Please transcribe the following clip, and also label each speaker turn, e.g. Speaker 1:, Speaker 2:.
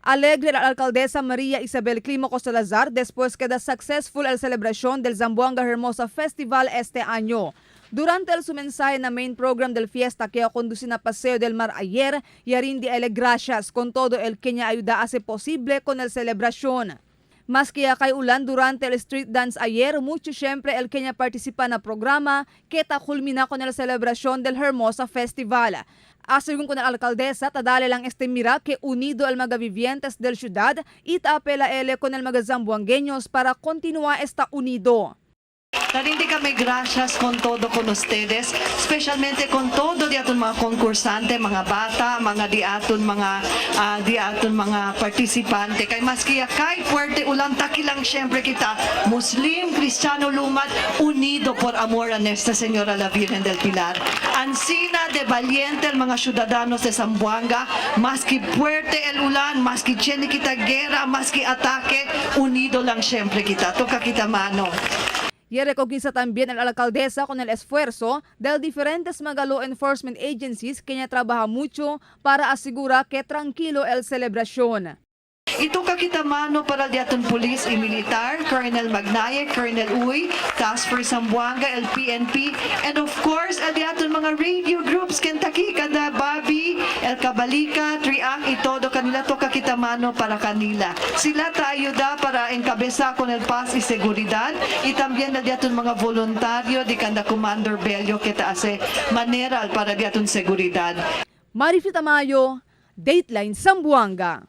Speaker 1: Alegre la alcaldesa María Isabel Climaco Salazar después queda successful la celebración del Zamboanga Hermosa Festival este año. Durante su mensaje na main program del fiesta que conduce na Paseo del Mar ayer, yarin di ele gracias con todo el que niya ayuda hace posible con el celebración. Maski kay ulan durante el street dance ayer, mucho siempre el que niya participa na programa que ta culmina con el celebración del Hermosa Festival. Según con la alcaldesa, tadale lang este mira que unido el mga vivientes del ciudad y tapela ele con el mga zamboangueños para continuar esta unido.
Speaker 2: Narindi kami gracias con todo con ustedes, especialmente con todo di aton mga konkursante, mga bata, mga di aton mga partisipante. Kay maski kay puerte ulang takilang syempre kita, Muslim, Kristiyano, Lumad, unido por amor a Nuestra Señora la Virgen del Pilar. Ansina de valiente el mga ciudadanos de Zamboanga, maski puerte el ulan, maski tiene kita guerra, maski atake, unido lang syempre kita. Toka kita mano.
Speaker 1: Y recogniza también la alcaldesa con el esfuerzo de diferentes mga law enforcement agencies que niya trabaja mucho para asegurar que tranquilo el celebración.
Speaker 2: Ito kakita mano para di aton pulis y militar, Colonel Magnaye, Colonel Uy, Task Force Zamboanga, el PNP, and of course, di aton mga radio groups, Kentucky, Kada, Bobby, El Cabalika, Triang, itodo kanila to kakita mano para kanila. Sila tayo da para encabeza con el paz y seguridad, y también di aton mga voluntaryo, di kanda Commander Bello, kita ase maneral para di aton seguridad.
Speaker 1: Marifita Mayo, Dateline Zamboanga.